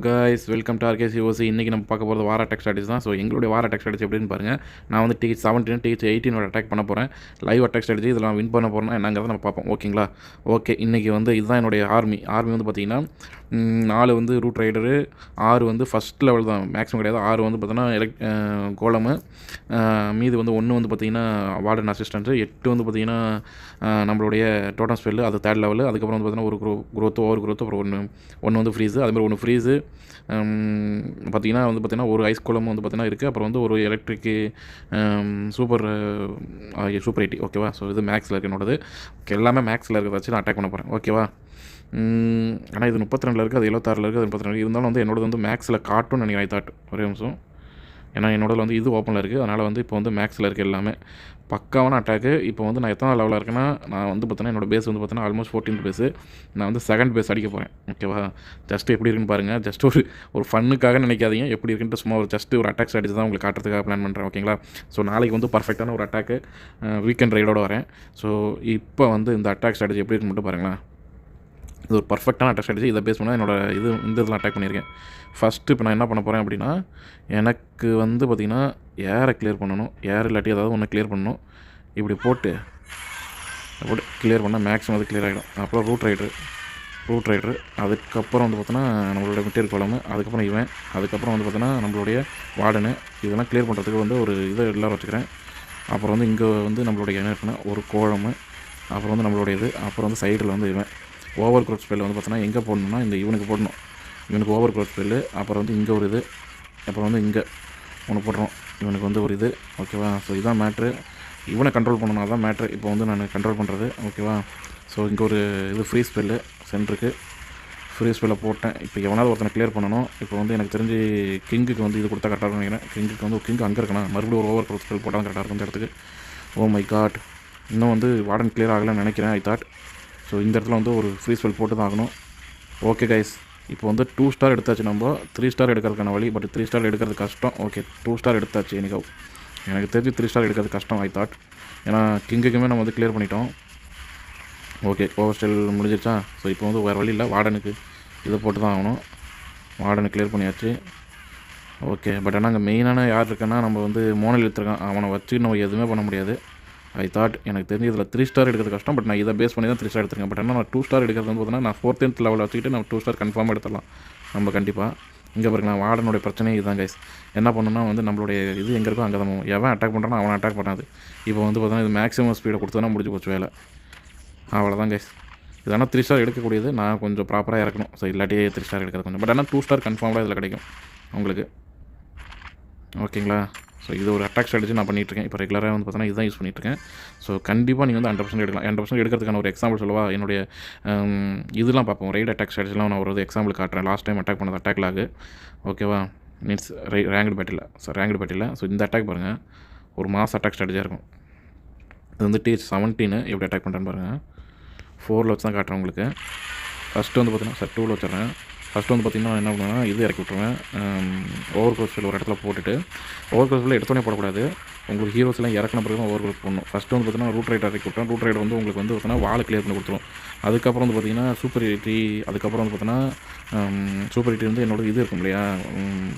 Guys welcome to ஆர்கேசிஓசி. இன்றைக்கி நம்ம பார்க்க போகிறது வார அட்டாக் ஸ்ட்ராட்டஜி தான். ஸோ எங்களுடைய வார அட்டாக் ஸ்ட்ராட்டஜி எப்படின்னு பாருங்கள். நான் வந்து டிஹெச் 17 டிஹெச் 18 அட்டாக் பண்ண போகிறேன். லைவ் அட்டாக் ஸ்ட்ராட்டஜி இதில் நான் வின் பண்ண போகிறேன்னா என்னங்கிறத நம்ம பார்ப்போம். ஓகேங்களா? ஓகே, இன்றைக்கி வந்து இதுதான் என்னுடைய ஆர்மி வந்து பார்த்திங்கன்னா 4 வந்து ரூட் ரைடரு, 6 வந்து ஃபஸ்ட் லெவல் தான், மேக்ஸிமம் கிடையாது. 6 வந்து பார்த்தீங்கன்னா கோலமு, மீது வந்து 1 வந்து பார்த்திங்கன்னா வார்டன் அசிஸ்டன்ட்டு, 8 வந்து பார்த்திங்கன்னா நம்மளுடைய டோட்டம் ஸ்பெல்லு, அது தேர்ட் லெவலு. அதுக்கப்புறம் வந்து பார்த்திங்கன்னா ஒரு குரோத்து, ஓவர் குரோத்து, அப்புறம் ஒன்று வந்து ஃப்ரீஸு, அதுமாதிரி 1 ஃப்ரீஸு பார்த்திங்கன்னா வந்து பார்த்திங்கன்னா ஒரு ஐஸ் கோலம் வந்து பார்த்திங்கன்னா இருக்குது. அப்புறம் வந்து ஒரு எலக்ட்ரிக்கு சூப்பர் 80. ஓகேவா? ஸோ இது மேக்ஸில் இருக்குது என்னோடது. ஓகே, எல்லாமே மேக்ஸில் இருக்கிறத வச்சு நான் அட்டாக் பண்ண போகிறேன். ஓகேவா? ஆனால் இது 32 இருக்குது, அது 76 இருக்குது, அது 32 இருந்தாலும் வந்து என்னோடது வந்து மேக்ஸில் காட்டும்னு நினைக்கிறேன். தாட் ஒரே நிமிஷம். ஏன்னா என்னோடது வந்து இது ஓப்பனில் இருக்குது, அதனால் வந்து இப்போ வந்து மேக்ஸில் இருக்குது எல்லாமே பக்காவான அட்டாக்கு. இப்போ வந்து நான் எத்தனை லெவலில் இருக்கேன்னா, நான் வந்து பார்த்தீங்கன்னா என்னோடய பேஸ் வந்து பார்த்தீங்கன்னா ஆல்மோஸ்ட் 14th பேஸு. நான் வந்து செகண்ட் பேஸ் அடிக்க போகிறேன். ஓகேவா? ஜஸ்ட்டு எப்படி இருக்குன்னு பாருங்கள். ஜஸ்ட் ஒரு ஃபன்னுக்காக நினைக்காதீங்க. எப்படி இருக்குன்ட்டு சும்மா ஒரு ஜஸ்ட்டு ஒரு அட்டாக் ஸ்ட்ராட்டஜி தான் உங்களுக்கு காட்டுறதுக்காக பிளான் பண்ணுறேன். ஓகேங்களா? ஸோ நாளைக்கு வந்து பர்ஃபெக்டான ஒரு அட்டாக்கு வீக்கெண்ட் ரைடோடு வரேன். ஸோ இப்போ வந்து இந்த அட்டாக் ஸ்ட்ராட்டஜி எப்படி இருக்குன்னு மட்டும் பாருங்களேன். இது ஒரு பர்ஃபெக்டான அட்டாக் ஸ்ட்ராட்டஜி. இதை பேஸ் பண்ணால் என்னோடய இந்த இதில் அட்டாக் பண்ணியிருக்கேன். ஃபஸ்ட்டு இப்போ நான் என்ன பண்ண போகிறேன் அப்படின்னா, எனக்கு வந்து பார்த்திங்கன்னா ஏரை கிளியர் பண்ணணும். ஏர் இல்லாட்டி ஏதாவது ஒன்று கிளியர் பண்ணணும். இப்படி போட்டு கிளியர் பண்ணால் மேக்ஸிமம் அது கிளியர் ஆகிடும். அப்புறம் ரூட் ரைடரு, அதுக்கப்புறம் வந்து பார்த்தோன்னா நம்மளோட மெட்டீரியல் குழம்பு, அதுக்கப்புறம் இவன், அதுக்கப்புறம் வந்து பார்த்தோன்னா நம்மளுடைய வார்டனு. இதெல்லாம் கிளியர் பண்ணுறதுக்கு வந்து ஒரு இதை எல்லோரும் வச்சுக்கிறேன். அப்புறம் வந்து இங்கே வந்து நம்மளுடைய என்ன இருக்குன்னா ஒரு கோழம்பு, அப்புறம் வந்து நம்மளுடைய இது, அப்புறம் வந்து சைடில் வந்து இவன் ஓவர் க்ரோத் ஸ்பெல் வந்து பார்த்தோன்னா எங்கே போடணும்னா இந்த இவனுக்கு போடணும். இவனுக்கு ஓவர் க்ரோத் ஸ்பெல்லு, அப்புறம் வந்து இங்கே ஒரு இது, அப்புறம் வந்து இங்கே ஒன்று போடுறோம். இவனுக்கு வந்து ஒரு இது. ஓகேவா? ஸோ இதுதான் மேட்ரு. இவனை கண்ட்ரோல் பண்ணணும், அதுதான் மேட்ரு. இப்போ வந்து நான் கண்ட்ரோல் பண்ணுறது. ஓகேவா? ஸோ இங்கே ஒரு இது ஃப்ரீ ஸ்பெல்லு சென்டருக்கு ஃப்ரீ ஸ்பெல்லை போட்டேன். இப்போ எவனாவது ஒருத்தனை கிளியர் பண்ணணும். இப்போ வந்து எனக்கு தெரிஞ்சு கிங்குக்கு வந்து இது கொடுத்தா கரெக்டாக நினைக்கிறேன். கிங்குக்கு வந்து கிங் அங்கே இருக்கணும். மறுபடியும் ஒரு ஓவர் க்ரோத் ஸ்பெல் போட்டால் கரெக்டாக இருக்கும் இந்த இடத்துக்கு. ஓ மை காட், இன்னும் வந்து வார்டன் கிளியர் ஆகலைன்னு நினைக்கிறேன். I thought. ஸோ இந்த இடத்துல வந்து ஒரு ஃப்ரீ ஸ்பெல் போட்டு தான் ஆகணும். ஓகே கைஸ், இப்போ வந்து 2 ஸ்டார் எடுத்தாச்சு. நம்ம 3 ஸ்டார் எடுக்கிறதுக்கான வழி, பட் 3 ஸ்டார் எடுக்கிறது கஷ்டம். ஓகே, 2 ஸ்டார் எடுத்தாச்சு. எனக்கு தெரிஞ்சு 3 ஸ்டார் எடுக்கிறது கஷ்டம். I thought. ஏன்னா கிங்குக்குமே நம்ம வந்து கிளியர் பண்ணிட்டோம். ஓகே, ஓவர் ஸ்டைல் முடிஞ்சிருச்சா? ஸோ இப்போ வந்து வேறு வழி இல்லை, வார்டனுக்கு இதை போட்டு தான் ஆகணும். வார்டனை கிளியர் பண்ணியாச்சு. ஓகே, பட் ஆனால் அங்கே மெயினான யார் இருக்குன்னா நம்ம வந்து மோனல் எடுத்துருக்கான். அவனை வச்சு நம்ம எதுவுமே பண்ண முடியாது. I thought. எனக்கு தெரிஞ்சு இதில் 3 ஸ்டார் எடுக்கிறது கஷ்டம், பட் நான் இதை பேஸ் பண்ணி தான் 3 ஸ்டார் எடுத்துருக்கேன். பட் ஆனால் நான் 2 ஸ்டார் எடுக்கிறது வந்து பார்த்தீங்கன்னா நான் 4th லெவலில் வச்சுக்கிட்டு நம்ம 2 ஸ்டார் கன்ஃபார்மாக எடுத்துடலாம் நம்ம கண்டிப்பாக. இங்கே பாருங்க, நான் வார்டனுடைய பிரச்சனை இதுதான் கைஸ். என்ன பண்ணணும்னா வந்து நம்மளுடைய இது எங்கே இருக்கோ அங்கே தான் எவன் அட்டாக் பண்ணுறானோ அவனை அட்டாக் பண்ணாது. இப்போ வந்து பார்த்தீங்கன்னா இது மேக்ஸிமம் ஸ்பீடை கொடுத்தோன்னா முடிஞ்சு போச்சு வேலை. அவ்வளோதான் கைஸ். இதனால் 3 ஸ்டார் எடுக்கக்கூடியது நான் கொஞ்சம் ப்ராப்பராக இறக்கணும். ஸோ இல்லாட்டி 3 ஸ்டார் எடுக்கிறது கொஞ்சம், பட் ஆனால் 2 ஸ்டார் கன்ஃபார்மாக இதில் கிடைக்கும் உங்களுக்கு. ஓகேங்களா? ஸோ இது ஒரு அட்டாக் ஸ்ட்ராட்டஜி நான் பண்ணிகிட்ருக்கேன். இப்போ ரெகுலராக வந்து பார்த்தீங்கன்னா இதுதான் யூஸ் பண்ணிகிட்ருக்கேன். ஸோ கண்டிப்பாக நீங்கள் வந்து 100% எடுக்கலாம். 100% எடுக்கிறதுக்கான ஒரு எக்ஸாம்பிள் சொல்லவா? என்னுடைய இதெல்லாம் பார்ப்போம், ரைட் அட்டாக் ஸ்ட்ராட்டஜிலாம் நான் ஒரு எக்ஸாம்பிள் காட்டுறேன். லாஸ்ட் டைம் அட்டாக் பண்ணது அட்டாக் லாகு. ஓகேவா? Means ranked battle. ஸோ இந்த அட்டாக் பாருங்கள், ஒரு மாஸ் அட்டாக் ஸ்ட்ராட்டஜியாக இருக்கும். இது வந்து டிஹெச் 17 எப்படி அட்டாக் பண்ணுறேன்னு பாருங்கள். 4ல் வச்சு தான் காட்டுறேன் உங்களுக்கு. ஃபஸ்ட்டு வந்து பார்த்தீங்கன்னா 2ல் வச்சுட்றேன். ஃபஸ்ட்டு வந்து பார்த்திங்கன்னா என்ன பண்ணுவேன்னா இது இறக்கி விட்ருவேன். ஓவர் க்ரோஸ் ஒரு இடத்துல போட்டுட்டு, ஓவர் க்ரோஸில் எடுத்தோடனே போடக்கூடாது. உங்களுக்கு ஹீரோஸ்லாம் இறக்கின பிறகு தான் ஓவர் க்ரோஸ் போடணும். ஃபஸ்ட்டு வந்து பார்த்திங்கன்னா ரூட் ரைட் இறக்கி விட்டேன். ரூட் ரைட் வந்து உங்களுக்கு வந்து பார்த்தீங்கன்னா வால் கிளியர் பண்ணி கொடுத்துரும். அதுக்கப்புறம் வந்து பார்த்திங்கன்னா சூப்பர் எலிட்டி, அதுக்கப்புறம் வந்து பார்த்தீங்கன்னா சூப்பர் எலிட்டி வந்து என்னோட இது இருக்கும் இல்லையா,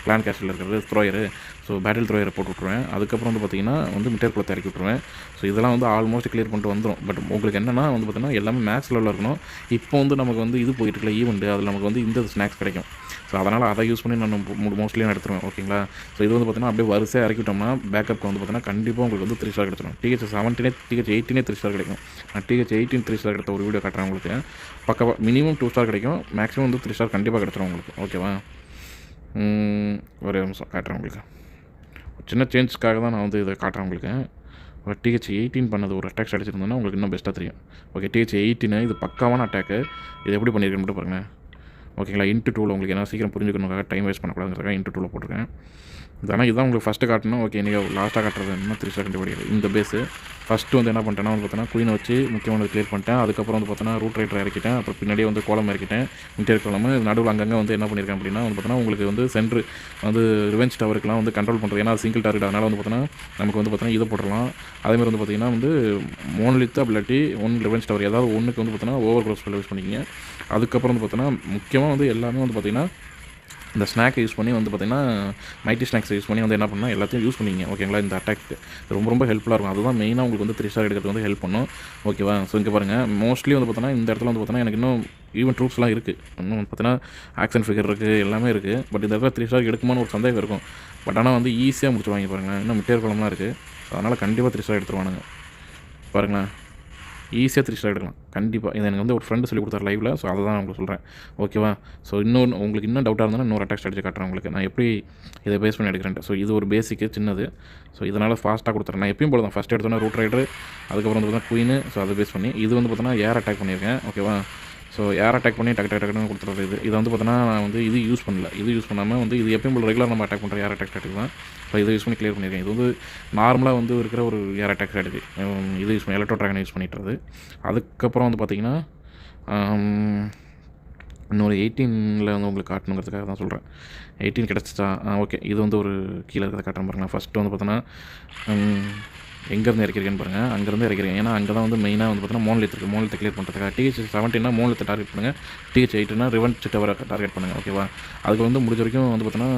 பிளான் கேஸ்டில் இருக்கிறது த்ரோயரு. ஸோ பேட்டில் த்ரோயரை போட்டு விட்ருவேன். அதுக்கப்புறம் வந்து பார்த்திங்கன்னா வந்து மிட்டர் குளத்தை இறக்கி விட்ருவேன். ஸோ இதெல்லாம் வந்து ஆல்மோஸ்ட் கிளியர் பண்ணிட்டு வந்துடும். பட் உங்களுக்கு என்னென்னா வந்து பார்த்திங்கன்னா எல்லாமே மேக்ஸ் லெவலில் இருக்கணும். இப்போ வந்து நமக்கு வந்து இது போயிட்டு இருக்கல ஈவெண்ட்டு, அதில் நமக்கு வந்து இந்த ஸ்நாக்ஸ் கிடைக்கும். ஸோ அதனால் அதை யூஸ் பண்ணி நான் மோஸ்ட்லி நான் எடுத்துருவேன். ஓகேங்களா? ஸோ இது வந்து பார்த்திங்கன்னா அப்படியே வரிசையாக இறக்கிட்டோம்னா பேக்கப் வந்து பார்த்திங்கன்னா கண்டிப்பாக உங்களுக்கு வந்து 3 ஸ்டார் கிடச்சிடும். டிஹெச் 17 டிஹெச் 18 3 ஸ்டார் கிடைக்கும். நான் டிஹெச் 18 3 ஸ்டார் எடுத்த ஒரு வீடியோ காட்டுறேன் உங்களுக்கு. பக்கவா மினிமம் 2 ஸ்டார் கிடைக்கும், மேக்ஸிமம் வந்து 3 ஸ்டார் கண்டிப்பாக கிடச்சிடும் உங்களுக்கு. ஓகேவா? ஒரு நிமிஷம் காட்டுறேன் உங்களுக்கு. சின்ன சேஞ்சுக்காக தான் நான் வந்து இதை காட்டுறேன் உங்களுக்கு. ஒரு டிஹெச் 18 பண்ணது ஒரு அட்டாக் ஸ்ட்ராட்டஜி இருந்ததுன்னா உங்களுக்கு இன்னும் பெஸ்ட்டாக தெரியும். ஓகே, டிஹெச் 18 இது பக்காவான அட்டாக்கு. இது எப்படி பண்ணியிருக்கேன்னு மட்டும் பாருங்கள். ஓகேங்களா? இன்ட்டு 2ல் உங்களுக்கு என்ன சீக்கிரம் புரிஞ்சுக்கணுக்காக, டைம் வேஸ்ட் பண்ணக்கூடாதுங்கிறதுக்காக இன்ட்டு 2ல் போட்டிருக்கேன். ஆனால் இதுதான் உங்களுக்கு ஃபஸ்ட்டு காட்டணும். ஓகே, நீங்கள் லாஸ்ட்டாக காட்டுறது என்ன 3 ஸ்டார் கண்டுபிடிக்கிறது இந்த பேஸு. ஃபஸ்ட்டு வந்து என்ன பண்ணிட்டேன்னா வந்து பார்த்தீங்கன்னா குயினை வச்சு முக்கியமானது கிளியர் பண்ணிட்டேன். அதுக்கப்புறம் வந்து பார்த்தீங்கன்னா ரூட் ரைட்டர் இறக்கிட்டேன். அப்புறம் பின்னாடியே வந்து கோலம் இறக்கிட்டேன், இன்டீரியர் கோலம். நடுவில் அங்கங்கே வந்து என்ன பண்ணியிருக்கேன் அப்படின்னா வந்து பார்த்தீங்கன்னா உங்களுக்கு வந்து சென்ட்ரு வந்து ரிவெஞ்ச் டவருக்குலாம் வந்து கண்ட்ரோல் பண்ணுறது. ஏன்னா சிங்கிள் டார்கெட், அதனால் வந்து பார்த்தீங்கன்னா நமக்கு வந்து பார்த்தீங்கன்னா இதை போட்டுடலாம். அதேமாதிரி வந்து பார்த்தீங்கன்னா வந்து மோனலித்து அப்படிலாட்டி ரிவெஞ்ச் டவர் ஏதாவது ஒன்றுக்கு வந்து பார்த்தீங்கன்னா ஓவர் க்ரோஸ் யூஸ் பண்ணிக்கிங்க. அதுக்கப்புறம் வந்து பார்த்தீங்கன்னா முக்கியமாக வந்து எல்லாமே வந்து பார்த்திங்கன்னா இந்த ஸ்நாக்கை யூஸ் பண்ணி வந்து பார்த்திங்கன்னா மைட்டி ஸ்நாக்ஸை யூஸ் பண்ணி வந்து என்ன பண்ணால் எல்லாத்தையும் யூஸ் பண்ணிங்க ஓகேங்களா. இந்த அட்டாக்கு ரொம்ப ஹெல்ப்ஃபுல்லாக இருக்கும். அதுதான் மெயினாக உங்களுக்கு வந்து 3 ஸ்டார் எடுக்கிறது வந்து ஹெல்ப் பண்ணும் ஓகேவா. ஸோ இங்கே பாருங்கள் மோஸ்ட்லி வந்து பார்த்தோன்னா இந்த இடத்துல வந்து பார்த்தோன்னா எனக்கு இன்னும் ஈவன் ட்ரூப்ஸ்லாம் இருக்குது. இன்னும் பார்த்தீங்கன்னா ஆக்ஷன் ஃபிகர் இருக்குது, எல்லாமே இருக்குது. பட் இந்த இடத்துல 3 ஸ்டார் எடுக்குமான்னு ஒரு சந்தேகம் இருக்கும். பட் ஆனால் வந்து ஈஸியாக முடிச்சுருவாங்க பாருங்கள். இன்னும் மிட்டேர் குளம்லாம் இருக்குது. அதனால் கண்டிப்பாக 3 ஸ்டார் எடுத்துருவானுங்க பாருங்களேன். ஈஸியாக 3 ஸ்டார் எடுக்கலாம் கண்டிப்பாக. இதை எனக்கு வந்து ஒரு ஃப்ரெண்டு சொல்லி கொடுத்தாரு லைவில். ஸோ அதை தான் உங்களுக்கு சொல்கிறேன் ஓகேவா. ஸோ உங்களுக்கு இன்னும் டவுட்டாக இருந்தால் இன்னொரு அட்டாக் ஸ்ட்ராட்டஜி காட்டுறேன் உங்களுக்கு. நான் எப்படி இதை பேஸ் பண்ணி எடுக்கிறேன்ட்டு. ஸோ இது ஒரு பேசிக்கு சின்னது. ஸோ இதனால் ஃபாஸ்ட்டாக கொடுத்துறேன். நான் எப்பயும் போல தான் ஃபஸ்ட் எடுத்தோன்னா ரூட் ரைடரு, அதுக்கப்புறம் வந்து பார்த்தீங்கன்னா குயின். ஸோ அதை பேஸ் பண்ணி இது வந்து பார்த்தீங்கன்னா ஏர் அட்டாக் பண்ணியிருக்கேன் ஓகேவா. ஸோ ஏர் அட்டாக் பண்ணி டக்குன்னு கொடுத்துறது. இதை வந்து பார்த்தோன்னா நான் வந்து இது யூஸ் பண்ணல. இது யூஸ் பண்ணாமல் வந்து இது எப்பயும் போல் ரெகுலர் நம்ம அட்டாக் பண்ணுற ஏர் அட்டாக் ஸ்ட்ராட்டஜி தான். ஸோ இதை யூஸ் பண்ணி கிளியர் பண்ணியிருக்கேன். இது வந்து நார்மலாக வந்து இருக்கிற ஒரு ஏர் அட்டாக் ஸ்ட்ராட்டஜி. இது யூஸ் பண்ணி எலக்ட்ரோ ட்ராகன் யூஸ் பண்ணிட்டுறது. அதுக்கப்புறம் வந்து பார்த்திங்கன்னா இன்னொரு 18ல் வந்து உங்களுக்கு காட்டணுங்கிறதுக்காக தான் சொல்கிறேன். 18 கிடச்சிச்சா ஓகே. இது வந்து ஒரு கீழே இருக்கிறத காட்டுறேன் பாருங்கள். ஃபஸ்ட்டு வந்து பார்த்தோன்னா எங்கேருந்து இறக்கிருக்கேன்னு பாருங்கள். அங்கேருந்து இறக்கிருக்கேன். ஏன்னா அங்கே தான் வந்து மெயினாக வந்து பார்த்தீங்கன்னா மோன்லித் இருக்குது. மோன்லித்தை கிளியர் பண்ணுறதுக்காக TH-17 மோன்லித்தை டார்கெட் பண்ணுங்கள். TH-8 ரிவெஞ்ச் டவரை டார்கெட் பண்ணுங்கள் ஓகேவா. அதுக்கு வந்து முடிஞ்ச வரைக்கும் வந்து பார்த்தோன்னா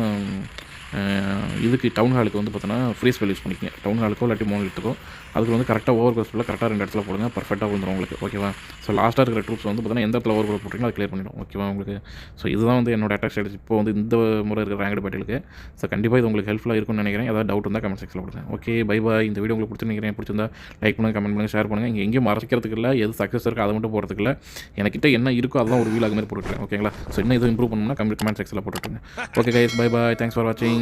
இதுக்கு டவுன் ஹாலுக்கு வந்து பார்த்தோன்னா ஃப்ரீ ஸ்பெல் யூஸ் பண்ணிக்கங்க. டவுன் ஹாலுக்கோ இல்லாட்டி மோன்லித்துக்கோ அதுக்கு வந்து கரெக்டாக ஓவர் க்ரோஸ் ஃபுல்லாக கரெக்டாக 2 இடத்துல போடுங்க. பர்ஃபெக்டாக வந்துடும் உங்களுக்கு ஓகேவா. ஸோ லாஸ்ட்டாக இருக்கிற ட்ரூப்ஸ் வந்து பார்த்தீங்கன்னா எந்த இடத்துல ஓவர் க்ரோஸ் போட்டிங்களோ அதை கிளியர் பண்ணிடும் ஓகேவா உங்களுக்கு. ஸோ இதுதான் வந்து என்னோட அட்டாக் ஸ்ட்ராட்டஜி இப்போ வந்து இந்த முறை இருக்கிற ரேங்கட் பேட்டிலுக்கு. ஸோ கண்டிப்பாக இது உங்களுக்கு ஹெல்ப்ஃபுல்லாக இருக்கும்னு நினைக்கிறேன். ஏதாவது டவுட் இருந்தால் கமெண்ட் செக்ஷனில் கொடுங்க. Okay bye bye. இந்த வீடியோ உங்களுக்கு பிடிச்சிருக்கிறேன். பிடிச்சிருந்தா லைக் பண்ணுங்கள், கமெண்ட் பண்ணுங்கள், ஷேர் பண்ணுங்கள். இங்கே எங்கேயும் மறைக்கிறதுக்கு இல்லை, எது சக்ஸஸ் இருக்கோ அதை மட்டும் போகிறதுக்கு இல்லை. எனக்கிட்ட என்ன இருக்கோ அதெல்லாம் ஒரு வீலாக மாதிரி போட்டுருக்கேன் ஓகேங்களா. ஸோ இன்னும் இது இம்ப்ரூவ் பண்ணணும்னா கமெண்ட் செக்ஷனில் போட்டுருங்க. Okay guys bye bye. Thanks for வாட்சிங்.